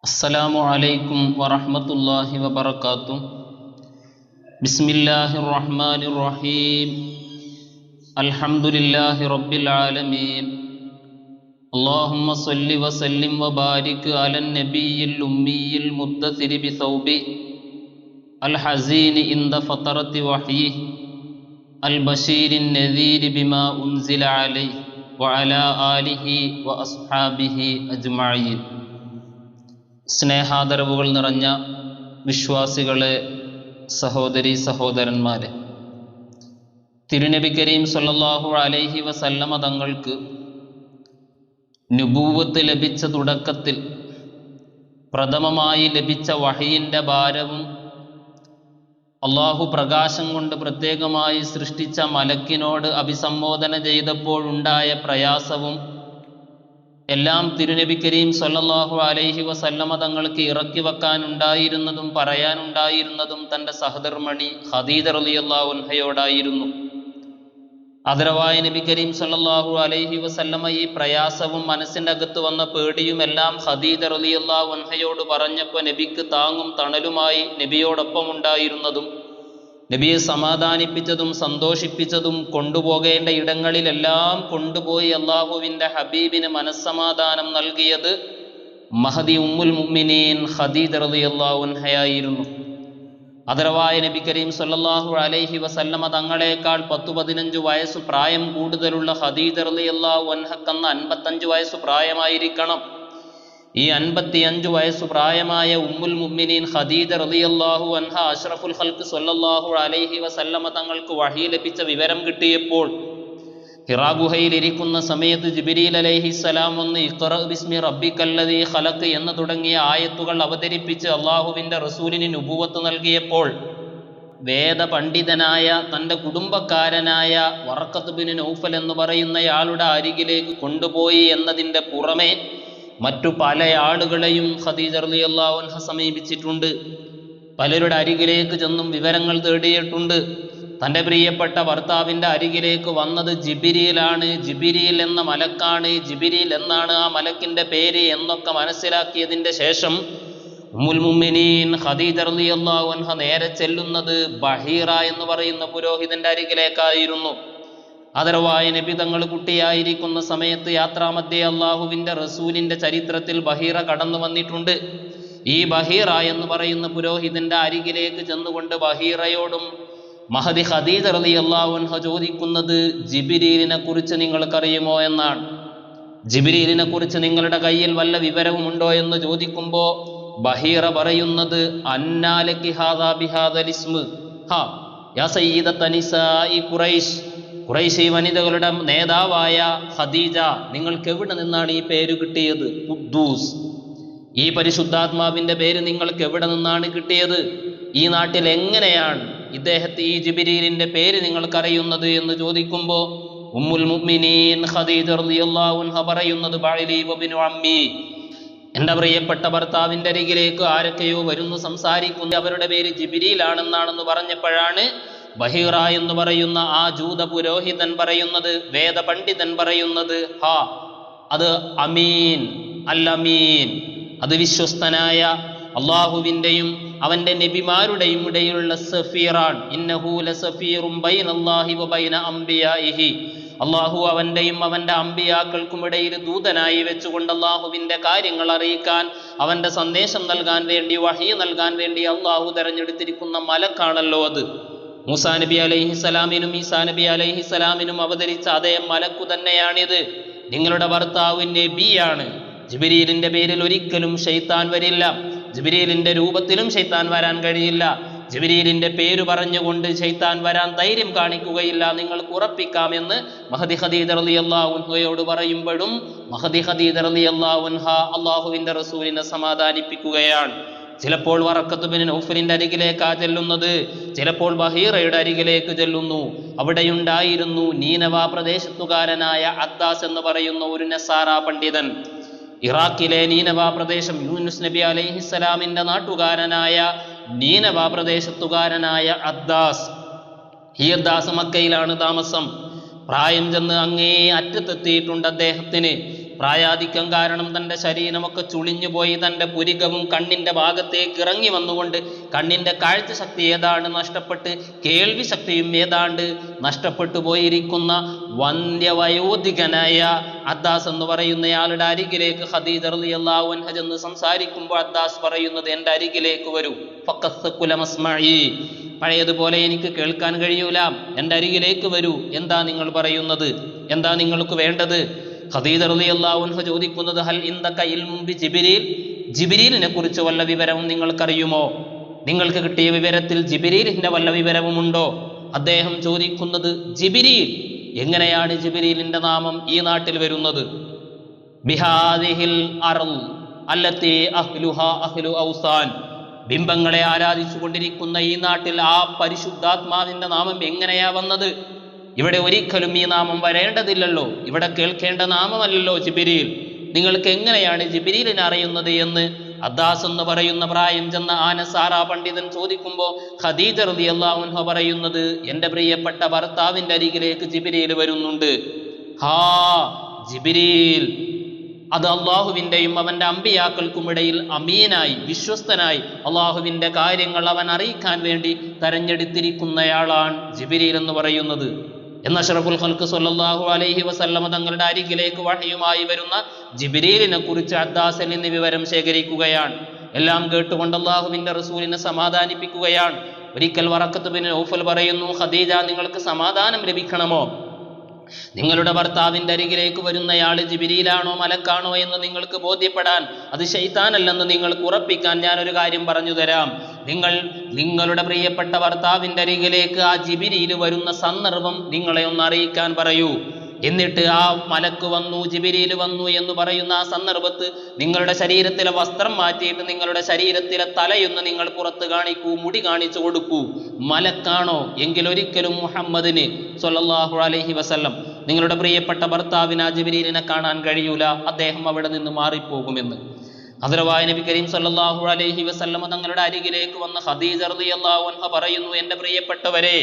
അസ്സലാമു അലൈക്കും വറഹ്മത്തുള്ളാഹി വബറകാതുഹു. ബിസ്മില്ലാഹിർ റഹ്മാനിർ റഹീം. അൽഹംദുലില്ലാഹി റബ്ബിൽ ആലമീൻ. അല്ലാഹുമ്മ സ്വല്ലി വസല്ലിം വബാരിക് അലൻ നബിയിൽ ഉമ്മിയിൽ മുദ്ദസിരി ബിസൗബി അൽ ഹസീനി ഇൻദ ഫതറത്തി വഹീ അൽ ബശീരിൻ നദീരി ബിമാ ഉൻസില അലൈഹി വഅലാ ആലിഹി വഅസ്ഹാബിഹി അജ്മഈൻ. സ്നേഹാദരവുകൾ നിറഞ്ഞ വിശ്വാസികളെ, സഹോദരീ സഹോദരന്മാരെ, തിരുനബി കരീം സ്വല്ലല്ലാഹു അലൈഹി വസല്ലമ തങ്ങൾക്ക് നുബൂവത്ത് ലഭിച്ച തുടക്കത്തിൽ പ്രഥമമായി ലഭിച്ച വഹയിൻ്റെ ഭാരവും അള്ളാഹു പ്രകാശം കൊണ്ട് പ്രത്യേകമായി സൃഷ്ടിച്ച മലക്കിനോട് അഭിസംബോധന ചെയ്തപ്പോഴുണ്ടായ പ്രയാസവും എല്ലാം തിരുനബി കരീം സ്വല്ലല്ലാഹു അലൈഹി വസല്ലമ തങ്ങൾക്ക് ഇറക്കി വെക്കാനുണ്ടായിരുന്നതും പറയാനുണ്ടായിരുന്നതും തൻ്റെ സഹധർമ്മണി ഖദീജ റളിയല്ലാഹു അൻഹയോടായിരുന്നു. ആദരവായ നബി കരീം സ്വല്ലല്ലാഹു അലൈഹി വസല്ലമ ഈ പ്രയാസവും മനസ്സിൻ്റെ അകത്ത് വന്ന പേടിയും എല്ലാം ഖദീജ റളിയല്ലാഹു അൻഹയോട് പറഞ്ഞപ്പോൾ നബിക്ക് താങ്ങും തണലുമായി നബിയോടൊപ്പം ഉണ്ടായിരുന്നതും നബിയെ സമാധാനിപ്പിച്ചതും സന്തോഷിപ്പിച്ചതും കൊണ്ടുപോകേണ്ട ഇടങ്ങളിലെല്ലാം കൊണ്ടുപോയി അള്ളാഹുവിൻ്റെ ഹബീബിന് മനസ്സമാധാനം നൽകിയത് മഹദി ഉമ്മുൽ മുഅ്മിനീൻ ഖദീജ റളിയല്ലാഹു അൻഹയായിരുന്നു. ആദരവായ നബി കരീം സ്വല്ലല്ലാഹു അലൈഹി വസല്ലമ തങ്ങളെക്കാൾ 10-15 വയസ്സ് പ്രായം കൂടുതലുള്ള ഖദീജ റളിയല്ലാഹു അൻഹക്കന്ന് 55 വയസ്സ് പ്രായമായിരിക്കണം. ഈ 55 വയസ്സു പ്രായമായ ഉമ്മുൽ മുഅ്മിനീൻ ഖദീജ റളിയല്ലാഹു അൻഹ അഷ്റഫുൽ ഖൽഖ് സ്വല്ലല്ലാഹു അലൈഹി വസല്ലമ തങ്ങൾക്ക് വഹി ലഭിച്ച വിവരം കിട്ടിയപ്പോൾ ഹിറാ ഗുഹയിൽ ഇരിക്കുന്ന സമയത്ത് ജിബ്രീൽ അലൈഹിസ്സലാം വന്ന് ഇഖ്റ ബിസ്മി റബ്ബിക്കല്ലദീ ഖലഖ് എന്ന് തുടങ്ങിയ ആയത്തുകൾ അവതരിപ്പിച്ച് അള്ളാഹുവിൻ്റെ റസൂലിന് നുബുവത്ത് നൽകിയപ്പോൾ വേദ പണ്ഡിതനായ തൻ്റെ കുടുംബക്കാരനായ വറഖത്ത് ബിൻ നൗഫൽ എന്ന് പറയുന്നയാളുടെ അരികിലേക്ക് കൊണ്ടുപോയി എന്നതിൻ്റെ പുറമെ മറ്റു പല ആളുകളെയും ഖദീജ റളിയല്ലാഹു അൻഹ സമീപിച്ചിട്ടുണ്ട്. പലരുടെ അരികിലേക്ക് ചെന്നും വിവരങ്ങൾ തേടിയിട്ടുണ്ട്. തൻ്റെ പ്രിയപ്പെട്ട ഭർത്താവിൻ്റെ അരികിലേക്ക് വന്നത് ജിബ്രീലാണ്, ജിബ്രീൽ എന്ന മലക്കാണ്, ജിബ്രീൽ എന്നാണ് ആ മലക്കിൻ്റെ പേര് എന്നൊക്കെ മനസ്സിലാക്കിയതിൻ്റെ ശേഷം ഉമ്മുൽ മുഅ്മിനീൻ ഖദീജ റളിയല്ലാഹു അൻഹ നേരെ ചെല്ലുന്നത് ബഹീറ എന്ന് പറയുന്ന പുരോഹിതൻ്റെ അരികിലേക്കായിരുന്നു. ആദരവായ നബി തങ്ങൾ കുട്ടിയായിരിക്കുന്ന സമയത്ത് യാത്രാമധ്യേ അള്ളാഹുവിൻ്റെ റസൂലിൻ്റെ ചരിത്രത്തിൽ ബഹീറ കടന്നു വന്നിട്ടുണ്ട്. ഈ ബഹീറ എന്ന് പറയുന്ന പുരോഹിതൻ്റെ അരികിലേക്ക് ചെന്നുകൊണ്ട് ബഹീറയോടും മഹദി ഖദീജ റളിയല്ലാഹു അൻഹ ചോദിക്കുന്നത് ജിബ്രീലിനെ കുറിച്ച് നിങ്ങൾക്കറിയുമോ എന്നാണ്. ജിബ്രീലിനെ കുറിച്ച് നിങ്ങളുടെ കയ്യിൽ വല്ല വിവരവുമുണ്ടോ എന്ന് ചോദിക്കുമ്പോൾ ബഹീറ പറയുന്നത് അന്നാലകി ഹാദാ ബിഹാദൽ ഇസ്മ് ഹാ യാ സയ്യിദത നിസാഇ ഖുറൈശ്, ഖുറൈശി വനിതകളുടെ നേതാവായ ഖദീജ, നിങ്ങൾക്ക് എവിടെ നിന്നാണ് ഈ പേര് കിട്ടിയത്? ഖുദ്ദൂസ്, ഈ പരിശുദ്ധാത്മാവിൻ്റെ പേര് നിങ്ങൾക്ക് എവിടെ നിന്നാണ് കിട്ടിയത്? ഈ നാട്ടിൽ എങ്ങനെയാണ് ഇദ്ദേഹത്തെ ഈ ജിബ്രീലിൻ്റെ പേര് നിങ്ങൾക്കറിയുന്നത് എന്ന് ചോദിക്കുമ്പോൾ ഉമ്മുൽ മുഅ്മിനീൻ ഖദീജ റളിയല്ലാഹു അൻഹ പറയുന്നത് ബഅലി വബ്നു അമ്മി, എൻ്റെ പ്രിയപ്പെട്ട ഭർത്താവിൻ്റെ അരികിലേക്ക് ആരൊക്കെയോ വരുന്നു സംസാരിക്കുന്നു, അവരുടെ പേര് ജിബ്രീലാണെന്നാണെന്ന് പറഞ്ഞപ്പോഴാണ് ബഹീറ എന്ന് പറയുന്ന ആ ജൂത പുരോഹിതൻ പറയുന്നത്, വേദ പണ്ഡിതൻ പറയുന്നത്, ഹാ അത് അമീൻ അൽ അമീൻ, അത് വിശ്വസ്തനായ അള്ളാഹുവിൻ്റെയും അവൻ്റെ നബിമാരുടെയും ഇടയിലുള്ള സഫീറാൻ. ഇന്നഹു ലസഫീറും ബൈനല്ലാഹി വബൈന അംബിയാഇഹി, അള്ളാഹു അവൻ്റെയും അവൻ്റെ അമ്പിയാക്കൾക്കും ഇടയിൽ ദൂതനായി വെച്ചുകൊണ്ട് അള്ളാഹുവിൻ്റെ കാര്യങ്ങൾ അറിയിക്കാൻ, അവൻ്റെ സന്ദേശം നൽകാൻ വേണ്ടി, വഹി നൽകാൻ വേണ്ടി അള്ളാഹു തെരഞ്ഞെടുത്തിരിക്കുന്ന മലക്കാണല്ലോ അത്. മൂസാ നബി അലൈഹിസ്സലാമിനും ഈസാ നബി അലൈഹിസ്സലാമിനും അവതരിച്ച അതേ മലക്കു തന്നെയാണിത്. നിങ്ങളുടെ ഭർത്താവ് നബിയാണ്. ജിബ്രീലിൻ്റെ പേരിൽ ഒരിക്കലും ശൈത്താൻ വരില്ല, ജിബ്രീലിൻ്റെ രൂപത്തിലും ശൈത്താൻ വരാൻ കഴിയില്ല, ജിബ്രീലിൻ്റെ പേര് പറഞ്ഞുകൊണ്ട് ശൈത്താൻ വരാൻ ധൈര്യം കാണിക്കുകയില്ല, നിങ്ങൾക്ക് ഉറപ്പിക്കാമെന്ന് മഹദി ഖദീജ റളിയല്ലാഹു അൻഹയോട് പറയുമ്പോഴും മഹദി ഖദീജ റളിയല്ലാഹു അൻഹ അള്ളാഹുവിൻ്റെ റസൂലിനെ സമാധാനിപ്പിക്കുകയാണ്. ചിലപ്പോൾ വറഖത്ത് ബിൻ നൗഫലിൻ്റെ അരികിലേക്കാ ചെല്ലുന്നത്, ചിലപ്പോൾ ബഹീറയുടെ അരികിലേക്ക് ചെല്ലുന്നു. അവിടെയുണ്ടായിരുന്നു നീനവ പ്രദേശത്തുകാരനായ അദ്ദാസ് എന്ന് പറയുന്ന ഒരു നസാറ പണ്ഡിതൻ. ഇറാഖിലെ നീനവ പ്രദേശം, യൂനുസ് നബി അലൈഹിസ്സലാമിൻ്റെ നാട്ടുകാരനായ നീനവ പ്രദേശത്തുകാരനായ അദ്ദാസ്. ഈ അദ്ദാസ് മക്കയിലാണ് താമസം. പ്രായം ചെന്ന് അങ്ങേ അറ്റത്തെത്തിയിട്ടുണ്ട് അദ്ദേഹത്തിന്. പ്രായാധിക്യം കാരണം തൻ്റെ ശരീരമൊക്കെ ചുളിഞ്ഞുപോയി, തൻ്റെ പുരികവും കണ്ണിൻ്റെ ഭാഗത്തേക്ക് ഇറങ്ങി വന്നുകൊണ്ട് കണ്ണിൻ്റെ കാഴ്ച ശക്തി ഏതാണ്ട് നഷ്ടപ്പെട്ട് കേൾവി ശക്തിയും ഏതാണ്ട് നഷ്ടപ്പെട്ടു പോയിരിക്കുന്ന വന്ധ്യവയോധികനായ അദ്ദാസ് എന്ന് പറയുന്നയാളുടെ അരികിലേക്ക് ഖദീജ റളിയല്ലാഹു അൻഹ ചെന്ന് സംസാരിക്കുമ്പോൾ അദ്ദാസ് പറയുന്നത്, എൻ്റെ അരികിലേക്ക് വരൂ, ഫഖസ്സകുല മസ്മഈ, പഴയതുപോലെ എനിക്ക് കേൾക്കാൻ കഴിയൂല, എൻ്റെ അരികിലേക്ക് വരൂ, എന്താ നിങ്ങൾ പറയുന്നത്, എന്താ നിങ്ങൾക്ക് വേണ്ടത്? ഖദീജ റളിയല്ലാഹു അൻഹ ചോദിക്കുന്നത്, ഹൽ ഇൻദക ഇൽമുൻ ബി ജിബ്രീൽ, ജിബ്രീലിനെ കുറിച്ച് വല്ല വിവരവും നിങ്ങൾക്കറിയുമോ? നിങ്ങൾക്ക് കിട്ടിയ വിവരത്തിൽ ജിബ്രീലിന്റെ വല്ല വിവരവുമുണ്ടോ? അദ്ദേഹം ചോദിക്കുന്നത്, ജിബ്രീൽ, എങ്ങനെയാണ് ജിബ്രീലിന്റെ നാമം ഈ നാട്ടിൽ വരുന്നത്? ബിഹാദിഹിൽ അർള് അല്ലത്തി അഹ്ലുഹാ അഹ്ലു ഔസാൻ, ബിംബങ്ങളെ ആരാധിച്ചു കൊണ്ടിരിക്കുന്ന ഈ നാട്ടിൽ ആ പരിശുദ്ധാത്മാവിന്റെ നാമം എങ്ങനെയാ വന്നത്? ഇവിടെ ഒരിക്കലും ഈ നാമം വരേണ്ടതില്ലല്ലോ, ഇവിടെ കേൾക്കേണ്ട നാമമല്ലല്ലോ ജിബ്രീൽ, നിങ്ങൾക്ക് എങ്ങനെയാണ് ജിബ്രീലിനെ അറിയുന്നത് എന്ന് അദ്ദാസ് എന്ന് പറയുന്ന പ്രായം ചെന്ന ആനസാറാ പണ്ഡിതൻ ചോദിക്കുമ്പോൾ ഖദീജ റളിയല്ലാഹു അൻഹ പറയുന്നത്, എൻ്റെ പ്രിയപ്പെട്ട ഭർത്താവിൻ്റെ അരികിലേക്ക് ജിബ്രീൽ വരുന്നുണ്ട്. ഹാ, ജിബ്രീൽ അത് അള്ളാഹുവിൻ്റെയും അവൻ്റെ അമ്പിയാക്കൾക്കും ഇടയിൽ അമീനായി, വിശ്വസ്തനായി അള്ളാഹുവിൻ്റെ കാര്യങ്ങൾ അവൻ അറിയിക്കാൻ വേണ്ടി തെരഞ്ഞെടുത്തിരിക്കുന്നയാളാണ് ജിബ്രീൽ എന്ന് പറയുന്നത്. എന്ന അഷ്റഫുൽ ഖൽഖ് സ്വല്ലല്ലാഹു അലൈഹി വസല്ലമ തങ്ങളുടെ അരികിലേക്ക് വഹയുമായി വരുന്ന ജിബ്രീലിനെ കുറിച്ച് അദ്ദാസിൽ നിന്ന് വിവരം ശേഖരിക്കുകയാണ്. എല്ലാം കേട്ടുകൊണ്ട് അള്ളാഹുവിൻ്റെ റസൂലിനെ സമാധാനിപ്പിക്കുകയാണ്. ഒരിക്കൽ വറഖത്ത് ബിൻ നൗഫൽ പറയുന്നു, ഖദീജ, നിങ്ങൾക്ക് സമാധാനം ലഭിക്കണമോ? നിങ്ങളുടെ ഭർത്താവിൻ്റെ അരികിലേക്ക് വരുന്നയാൾ ജിബ്രീലാണോ മലക്കാണോ എന്ന് നിങ്ങൾക്ക് ബോധ്യപ്പെടാൻ, അത് ശൈത്താനല്ലെന്ന് നിങ്ങൾക്ക് ഉറപ്പിക്കാൻ ഞാനൊരു കാര്യം പറഞ്ഞു തരാം. നിങ്ങളുടെ പ്രിയപ്പെട്ട ഭർത്താവിൻ്റെ അരികിലേക്ക് ആ ജിബ്രീൽ വരുന്ന സന്ദർഭം നിങ്ങളെ ഒന്ന് അറിയിക്കാൻ പറയൂ. എന്നിട്ട് ആ മലക്ക് വന്നു, ജിബ്രീൽ വന്നു എന്ന് പറയുന്ന ആ സന്ദർഭത്ത് നിങ്ങളുടെ ശരീരത്തിലെ വസ്ത്രം മാറ്റിയിട്ട് നിങ്ങളുടെ ശരീരത്തിലെ തലയൊന്ന് നിങ്ങൾ പുറത്ത് കാണിക്കൂ, മുടി കാണിച്ചു കൊടുക്കൂ. മലക്കാണോ എങ്കിൽ ഒരിക്കലും മുഹമ്മദിന് സ്വല്ലല്ലാഹു അലൈഹി വസല്ലം നിങ്ങളുടെ പ്രിയപ്പെട്ട ഭർത്താവിന് ആ ജിബ്രീലിനെ കാണാൻ കഴിയൂല, അദ്ദേഹം അവിടെ നിന്ന് മാറിപ്പോകുമെന്ന്. ഹദ്റവായ നബി കരീം സ്വല്ലല്ലാഹു അലൈഹി വസല്ലം തങ്ങളുടെ അരികിലേക്ക് വന്ന ഖദീജ റളിയല്ലാഹു അൻഹ പറയുന്നു, എൻ്റെ പ്രിയപ്പെട്ടവരെ,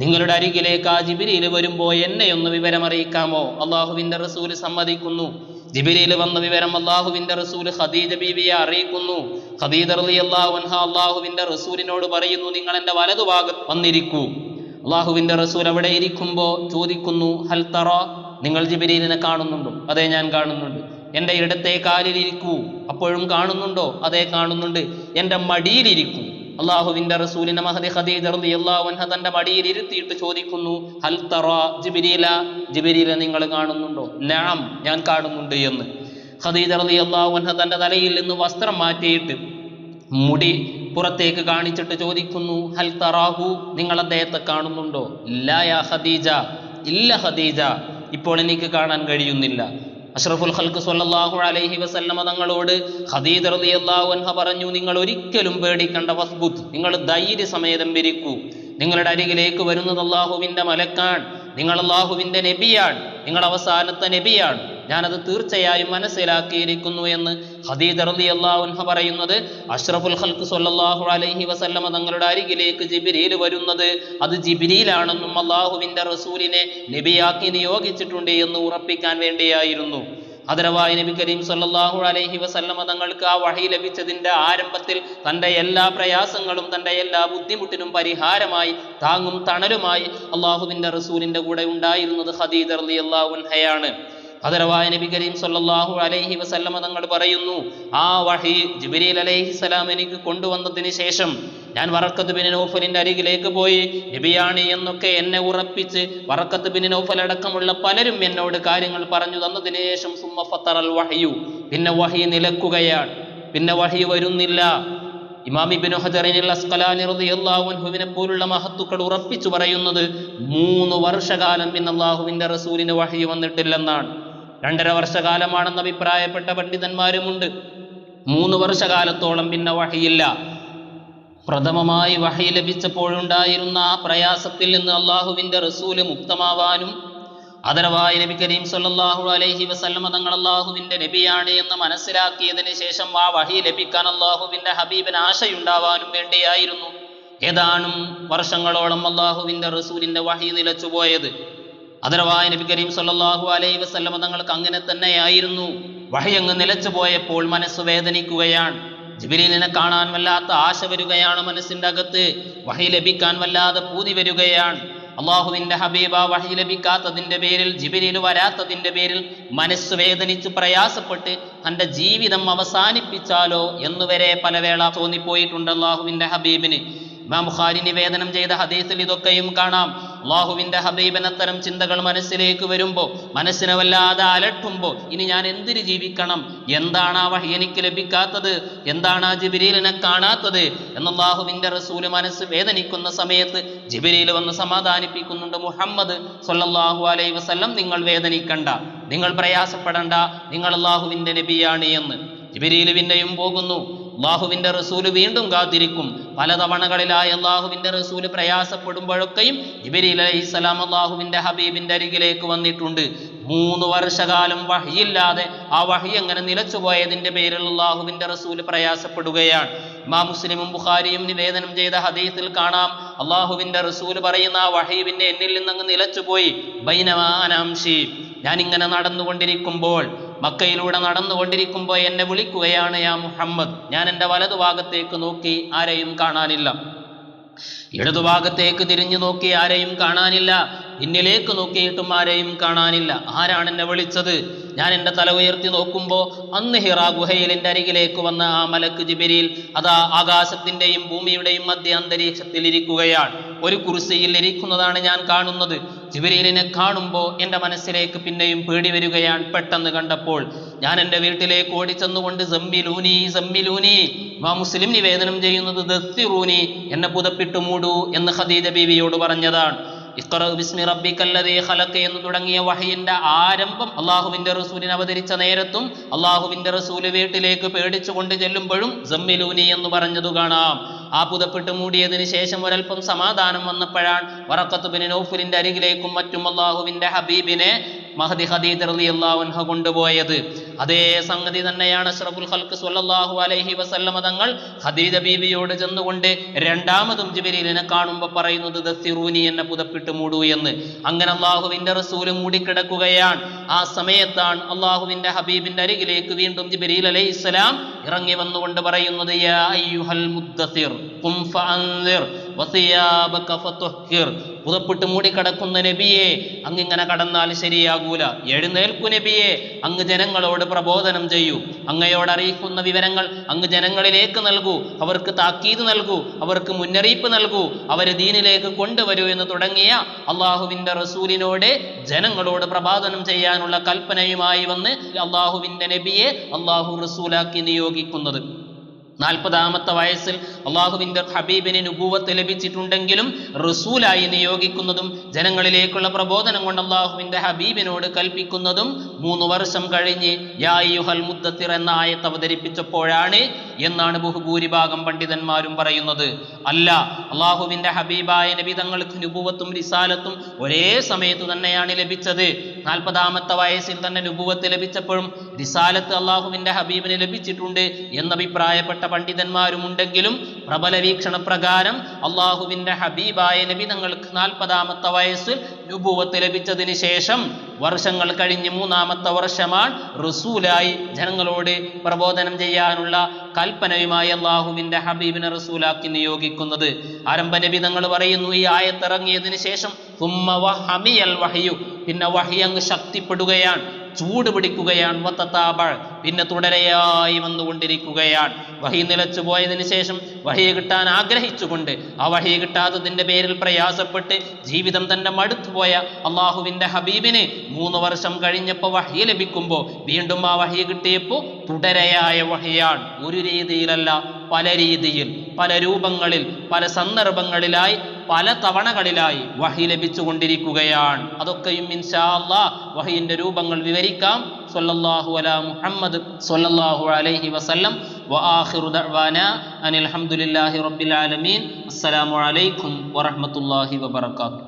നിങ്ങളുടെ അരികിലേക്ക് ആ ജിബ്രീൽ വരുമ്പോൾ എന്നെ ഒന്ന് വിവരം അറിയിക്കാമോ? അള്ളാഹുവിൻ്റെ റസൂൽ സമ്മതിക്കുന്നു. ജിബ്രീൽ വന്ന വിവരം അള്ളാഹുവിൻ്റെ റസൂൽ ഖദീജ ബീവിയെ അറിയിക്കുന്നു. ഖദീജ റളിയല്ലാഹു അൻഹ അള്ളാഹുവിൻ്റെ റസൂലിനോട് പറയുന്നു, നിങ്ങൾ എൻ്റെ വലതുഭാഗത്ത് വന്നിരിക്കൂ. അള്ളാഹുവിൻ്റെ റസൂൽ അവിടെ ഇരിക്കുമ്പോൾ ചോദിക്കുന്നു, ഹൽ തറ, നിങ്ങൾ ജിബ്രീലിനെ കാണുന്നുണ്ടോ? അതെ, ഞാൻ കാണുന്നുണ്ട്. എൻ്റെ ഇടത്തെ കാലിലിരിക്കൂ, അപ്പോഴും കാണുന്നുണ്ടോ? അതെ, കാണുന്നുണ്ട്. എൻ്റെ മടിയിലിരിക്കൂ. അള്ളാഹുവിൻ്റെ റസൂലിനെ മഹദി ഖദീജ റളിയല്ലാഹു അൻഹ തൻ്റെ മടിയിൽ ഇരുത്തിയിട്ട് ചോദിക്കുന്നു, ഹൽ തറ ജിബ്രീല, ജിബ്രീലിനെ നിങ്ങൾ കാണുന്നുണ്ടോ? നഅം, ഞാൻ കാണുന്നുണ്ട് എന്ന്. ഖദീജ റളിയല്ലാഹു അൻഹ തൻ്റെ തലയിൽ നിന്ന് വസ്ത്രം മാറ്റിയിട്ട് മുടി പുറത്തേക്ക് കാണിച്ചിട്ട് ചോദിക്കുന്നു, ഹൽ തറാഹു, നിങ്ങൾ അദ്ദേഹത്തെ കാണുന്നുണ്ടോ? ഇല്ല യാ ഖദീജ, ഇല്ല ഖദീജ, ഇപ്പോൾ എനിക്ക് കാണാൻ കഴിയുന്നില്ല. അഷ്റഫുൽ ഖൽഖ് സ്വല്ലല്ലാഹു അലൈഹി വസല്ലമ തങ്ങളോട് ഖദീജ റളിയല്ലാഹു അൻഹ പറഞ്ഞു, നിങ്ങൾ ഒരിക്കലും പേടിക്കേണ്ട, വസ്ബുത്ത്, നിങ്ങൾ ധൈര്യസമേതം ഇരിക്കൂ. നിങ്ങളുടെ അരികിലേക്ക് വരുന്നത് അള്ളാഹുവിൻ്റെ മലക്കാണ്, നിങ്ങൾ അള്ളാഹുവിൻ്റെ നബിയാണ്, നിങ്ങൾ അവസാനത്തെ നബിയാണ്, ഞാനത് തീർച്ചയായും മനസ്സിലാക്കിയിരിക്കുന്നു എന്ന് ഖദീജ റളിയല്ലാഹു അൻഹ പറയുന്നത്. അഷ്റഫുൽ ഖൽഖ് സ്വല്ലല്ലാഹു അലൈഹി വസല്ലമ തങ്ങളുടെ അരികിലേക്ക് ജിബ്രീൽ വരുന്നത് അത് ജിബ്രീലാണെന്നും അള്ളാഹുവിൻ്റെ റസൂലിനെ നബിയാക്കി നിയോഗിച്ചിട്ടുണ്ട് എന്ന് ഉറപ്പിക്കാൻ വേണ്ടിയായിരുന്നു. ഹദ്റവായ നബി കരീം സ്വല്ലല്ലാഹു അലൈഹി വസല്ലമ തങ്ങൾക്ക് ആ വഹി ലഭിച്ചതിൻ്റെ ആരംഭത്തിൽ തൻ്റെ എല്ലാ പ്രയാസങ്ങളും തൻ്റെ എല്ലാ ബുദ്ധിമുട്ടിനും പരിഹാരമായി താങ്ങും തണലുമായി അള്ളാഹുവിൻ്റെ റസൂലിൻ്റെ കൂടെ ഉണ്ടായിരുന്നത് ഖദീജ റളിയല്ലാഹു അൻഹയാണ്. ഹദ്റവായ നബി കരീം സ്വല്ലല്ലാഹു അലൈഹി വസല്ലമ തങ്ങൾ പറയുന്നു, ആ വഹി ജിബ്രീൽ അലൈഹിസ്സലാം എനിക്ക് കൊണ്ടുവന്നതിന് ശേഷം ഞാൻ വറഖത്ത് ബിൻ നൗഫലിൻ്റെ അരികിലേക്ക് പോയി നബിയാണ് എന്നൊക്കെ എന്നെ ഉറപ്പിച്ച് വറഖത്ത് ബിൻ നൗഫൽ അടക്കമുള്ള പലരും എന്നോട് കാര്യങ്ങൾ പറഞ്ഞു തന്നതിന് ശേഷം സുമ്മ ഫത്തറൽ വഹ്യു, പിന്നെ വഹി നിലക്കുകയാണ്, പിന്നെ വഹി വരുന്നില്ല. ഇമാം ഇബ്നു ഹജറിൽ അസ്ഖലാനി റളിയല്ലാഹു അൻഹുവിനെ പോലുള്ള മഹത്തുക്കൾ ഉറപ്പിച്ചു പറയുന്നത് 3 വർഷകാലം പിന്നെ അല്ലാഹുവിൻ്റെ റസൂലിന് വഹി വന്നിട്ടില്ലെന്നാണ്. 2.5 വർഷകാലമാണെന്ന് അഭിപ്രായപ്പെട്ട പണ്ഡിതന്മാരുമുണ്ട്. 3 വർഷകാലത്തോളം പിന്നെ വഹിയില്ല. പ്രഥമമായി വഹി ലഭിച്ചപ്പോഴുണ്ടായിരുന്ന ആ പ്രയാസത്തിൽ നിന്ന് അള്ളാഹുവിൻ്റെ റസൂല് മുക്തമാവാനും ഹദ്റവായ നബി കരീം സ്വല്ലല്ലാഹു അലൈഹി വസല്ലമ തങ്ങൾ അള്ളാഹുവിൻ്റെ നബിയാണ് എന്ന് മനസ്സിലാക്കിയതിന് ശേഷം ആ വഹി ലഭിക്കാൻ അള്ളാഹുവിൻ്റെ ഹബീബിന് ആശയുണ്ടാവാനും വേണ്ടിയായിരുന്നു ഏതാനും വർഷങ്ങളോളം അള്ളാഹുവിൻ്റെ റസൂലിൻ്റെ വഹി നിലച്ചുപോയത്. അതരവായ നബി കരീം സല്ലല്ലാഹു അലൈഹി വസല്ലം തങ്ങൾക്ക് അങ്ങനെ തന്നെയായിരുന്നു. വഹി അങ്ങ് നിലച്ചു പോയപ്പോൾ മനസ്സ് വേദനിക്കുകയാണ്. ജിബ്രീലിനെ കാണാൻ വല്ലാത്ത ആശ വരികയാണ് മനസ്സിന്റെ അകത്ത്. വഹി ലഭിക്കാൻ വല്ലാതെ പൂതി വരികയാണ്. അള്ളാഹുവിന്റെ ഹബീബ വഹി ലഭിക്കാത്തതിന്റെ പേരിൽ, ജിബ്രീൽ വരാത്തതിന്റെ പേരിൽ മനസ്സ് വേദനിച്ച് പ്രയാസപ്പെട്ട് തന്റെ ജീവിതം അവസാനിപ്പിച്ചാലോ എന്നുവരെ പലവേള തോന്നിപ്പോയിട്ടുണ്ട് അള്ളാഹുവിന്റെ ഹബീബിന്. ഇമാം ബുഖാരി നിവേദനം ചെയ്ത ഹദീസിൽ ഇതൊക്കെയും കാണാം. അള്ളാഹുവിന്റെ ഹബീബിന് അത്തരം ചിന്തകൾ മനസ്സിലേക്ക് വരുമ്പോൾ, മനസ്സിനെ വല്ലാതെ അലട്ടുമ്പോൾ, ഇനി ഞാൻ എന്തിന് ജീവിക്കണം, എന്താണ് ആ വഹി എനിക്ക് ലഭിക്കാത്തത്, എന്താണ് ആ ജിബ്രീലിനെ കാണാത്തത് എന്ന് അള്ളാഹുവിന്റെ റസൂല് മനസ്സ് വേദനിക്കുന്ന സമയത്ത് ജിബ്രീൽ വന്ന് സമാധാനിപ്പിക്കുന്നുണ്ട്. മുഹമ്മദ് സ്വല്ലല്ലാഹു അലൈഹി വസല്ലം, നിങ്ങൾ വേദനിക്കണ്ട, നിങ്ങൾ പ്രയാസപ്പെടണ്ട, നിങ്ങൾ അള്ളാഹുവിന്റെ നബിയാണ് എന്ന്. ജിബ്രീൽ പിന്നെയും പോകുന്നു. അള്ളാഹുവിന്റെ റസൂല് വീണ്ടും കാത്തിരിക്കും. പലതവണകളിലായി അള്ളാഹുവിന്റെ റസൂല് പ്രയാസപ്പെടുമ്പോഴൊക്കെയും ജിബ്രീൽ അലൈഹിസ്സലാം അള്ളാഹുവിന്റെ ഹബീബിന്റെ അരികിലേക്ക് വന്നിട്ടുണ്ട്. 3 വർഷകാലം വഹിയില്ലാതെ ആ വഹി അങ്ങനെ നിലച്ചുപോയതിന്റെ പേരിൽ അള്ളാഹുവിന്റെ റസൂല് പ്രയാസപ്പെടുകയാണ്. ഇമാം മുസ്ലിമും ബുഖാരിയും നിവേദനം ചെയ്ത ഹദീസിൽ കാണാം, അള്ളാഹുവിന്റെ റസൂല് പറയുന്ന ആ വഹി പിന്നെ എന്നിൽ നിന്നങ്ങ് നിലച്ചുപോയി. ബൈനമാനാംശി, ഞാനിങ്ങനെ നടന്നുകൊണ്ടിരിക്കുമ്പോൾ, മക്കയിലൂടെ നടന്നുകൊണ്ടിരിക്കുമ്പോൾ എന്നെ വിളിക്കുകയാണ്, യാ മുഹമ്മദ്. ഞാൻ എൻ്റെ വലതുഭാഗത്തേക്ക് നോക്കി, ആരെയും കാണാനില്ല. ഇടതുഭാഗത്തേക്ക് തിരിഞ്ഞു നോക്കി, ആരെയും കാണാനില്ല. പിന്നിലേക്ക് നോക്കിയിട്ടും ആരെയും കാണാനില്ല. ആരാണ് എന്നെ വിളിച്ചത്? ഞാൻ എൻ്റെ തല ഉയർത്തി നോക്കുമ്പോൾ അന്ന് ഹിറാ ഗുഹയിൽ എൻ്റെ അരികിലേക്ക് വന്ന ആ മലക്ക് ജിബ്രീൽ അതാ ആകാശത്തിൻ്റെയും ഭൂമിയുടെയും മധ്യ അന്തരീക്ഷത്തിൽ ഇരിക്കുകയാണ്. ഒരു കുർസിയിൽ ഇരിക്കുന്നതാണ് ഞാൻ കാണുന്നത്. ജിബ്രീലിനെ കാണുമ്പോൾ എൻ്റെ മനസ്സിലേക്ക് പിന്നെയും പേടി വരികയാണ്. പെട്ടെന്ന് കണ്ടപ്പോൾ ഞാൻ എൻ്റെ വീട്ടിലേക്ക് ഓടിച്ചെന്നുകൊണ്ട് സമ്മിലൂനി സമ്മിലൂനി, ഇമാം മുസ്ലിം നിവേദനം ചെയ്യുന്നത് ദസ്സിറൂനി, എന്നെ പുതപ്പിട്ട് മൂടൂ എന്ന് ഖദീജ ബീവിയോട് പറഞ്ഞതാണ്. ഇഖ്റ ബിസ്മി റബ്ബിക്കല്ലദീ ഖലഖ് എന്ന് തുടങ്ങിയ വഹയിന്റെ ആരംഭം അള്ളാഹുവിന്റെ റസൂലിനെ അവതരിച്ച നേരത്തും അള്ളാഹുവിന്റെ റസൂല് വീട്ടിലേക്ക് പേടിച്ചുകൊണ്ട് ചെല്ലുമ്പോഴും സമ്മിലൂനി എന്ന് പറഞ്ഞതു കാണാം. ആ പുതപ്പിട്ട് മൂടിയതിനു ശേഷം ഒരൽപ്പം സമാധാനം വന്നപ്പോഴാണ് വറഖത്ത് ബിൻ നൗഫലിന്റെ അരികിലേക്കും മറ്റും അള്ളാഹുവിന്റെ ഹബീബിനെ മഹദി ഖദീജ റളിയല്ലാഹു അൻഹ കൊണ്ടുപോയത്. അതേ സംഗതി തന്നെയാണ് അഷ്റഫുൽ ഖൽഖ് സ്വല്ലല്ലാഹു അലൈഹി വസല്ലമ തങ്ങൾ ഖദീജ ബീവിയോട് ചെന്നുകൊണ്ട് രണ്ടാമതും ജിബ്രീലിനെ കാണുമ്പോൾ പറയുന്നത് ദസ്സിറൂനി, എന്നെ പുതപ്പിട്ട് മൂടൂ എന്ന്. അങ്ങനെ അള്ളാഹുവിന്റെ റസൂല് മൂടിക്കിടക്കുകയാണ്. ആ സമയത്താണ് അള്ളാഹുവിന്റെ ഹബീബിന്റെ അരികിലേക്ക് വീണ്ടും ജിബ്രീൽ അലൈഹിസ്സലാം ഇറങ്ങി വന്നുകൊണ്ട് പറയുന്നത്, യാ അയ്യുഹൽ മുദ്ദസിർ ഖും ഫഅൻദിർ വസിയാബക ഫതുഹ്ഹിർ, പുതപ്പിട്ട് മൂടിക്കിടക്കുന്ന നബിയെ, അങ്ങിങ്ങനെ കടന്നാൽ ശരിയാകൂല. എഴുന്നേൽക്കു നബിയെ, അങ്ങ് ജനങ്ങളോട് പ്രബോധനം ചെയ്യൂ. അങ്ങയോട് അറിയിക്കുന്ന വിവരങ്ങൾ അങ്ങ് ജനങ്ങളിലേക്ക് നൽകൂ, അവർക്ക് താക്കീത് നൽകൂ, അവർക്ക് മുന്നറിയിപ്പ് നൽകൂ, അവരെ ദീനിലേക്ക് കൊണ്ടുവരൂ എന്ന് തുടങ്ങിയ അള്ളാഹുവിന്റെ റസൂലിനോട് ജനങ്ങളോട് പ്രബോധനം ചെയ്യാനുള്ള കൽപ്പനയുമായി വന്ന് അള്ളാഹുവിന്റെ നബിയെ അള്ളാഹു റസൂലാക്കി നിയോഗിക്കുന്നത്. 40-ാമത്തെ വയസ്സിൽ അള്ളാഹുവിന്റെ ഹബീബിന് നുബുവത്ത് ലഭിച്ചിട്ടുണ്ടെങ്കിലും റസൂലായി നിയോഗിക്കുന്നതും ജനങ്ങളിലേക്കുള്ള പ്രബോധനം കൊണ്ട് അള്ളാഹുവിന്റെ ഹബീബിനോട് കൽപ്പിക്കുന്നതും 3 വർഷം കഴിഞ്ഞ് യാ അയ്യുഹൽ മുദ്ദത്തിർ എന്ന ആയത്ത് അവതരിപ്പിച്ചപ്പോഴാണ് എന്നാണ് ബഹുഭൂരിഭാഗം പണ്ഡിതന്മാരും പറയുന്നത്. അല്ല, അള്ളാഹുവിന്റെ ഹബീബായ നബി തങ്ങൾക്ക് നുബുവത്തും റിസാലത്തും ഒരേ സമയത്ത് തന്നെയാണ് ലഭിച്ചത്. 40-ാമത്തെ വയസ്സിൽ തന്നെ നുബുവത്ത് ലഭിച്ചപ്പോഴും റിസാലത്ത് അള്ളാഹുവിന്റെ ഹബീബിന് ലഭിച്ചിട്ടുണ്ട് എന്നഭിപ്രായപ്പെട്ട പണ്ഡിതന്മാരുമുണ്ടെങ്കിലും പ്രബല വീക്ഷണ പ്രകാരം അള്ളാഹുവിന്റെ ഹബീബായ നബി തങ്ങൾക്ക് 40-ാമത്തെ വയസ്സിൽ നുബുവത്ത് ലഭിച്ചതിന് ശേഷം വർഷങ്ങൾ കഴിഞ്ഞ് 3-ാമത്തെ വർഷമാണ് റസൂലായി ജനങ്ങളോട് പ്രബോധനം ചെയ്യാനുള്ള കൽപ്പനയുമായി അള്ളാഹുവിന്റെ ഹബീബിനെ റസൂലാക്കി നിയോഗിക്കുന്നത്. ആരംഭ നബി തങ്ങൾ പറയുന്നു, ഈ ആയത്തിറങ്ങിയതിന് ശേഷം പിന്നെ വഹി അങ്ങ് ശക്തിപ്പെടുകയാണ്, ചൂട് പിടിക്കുകയാണ്. പിന്നെ തുടരെയായി വന്നുകൊണ്ടിരിക്കുകയാണ്. വഹി നിലച്ചു പോയതിനു ശേഷം വഹി കിട്ടാൻ ആഗ്രഹിച്ചുകൊണ്ട് ആ വഹി കിട്ടാത്തതിന്റെ പേരിൽ പ്രയാസപ്പെട്ട് ജീവിതം തന്നെ മടുത്തുപോയ അള്ളാഹുവിന്റെ ഹബീബിന് 3 വർഷം കഴിഞ്ഞപ്പോൾ വഹി ലഭിക്കുമ്പോൾ വീണ്ടും ആ വഹി കിട്ടിയപ്പോൾ തുടരെയായ വഹിയാണ്. ഒരു രീതിയിലല്ല, പല രീതിയിൽ, പല രൂപങ്ങളിൽ, പല സന്ദർഭങ്ങളിലായി, പല തവണകളിലായി വഹി ലഭിച്ചുകൊണ്ടിരിക്കുകയാണ്. അതൊക്കെയും ഇൻഷാ അല്ലാഹ് വഹിന്റെ രൂപങ്ങൾ വിവരിക്കാം. സ്വല്ലല്ലാഹു അലാ മുഹമ്മദ് സ്വല്ലല്ലാഹു അലൈഹി വസല്ലം. വആഖിറു ദഅ്വാനാ അനിൽ ഹംദുലില്ലാഹി റബ്ബിൽ ആലമീൻ. അസ്സലാമു അലൈക്കും വറഹ്മത്തുള്ളാഹി വബറകാതുഹു.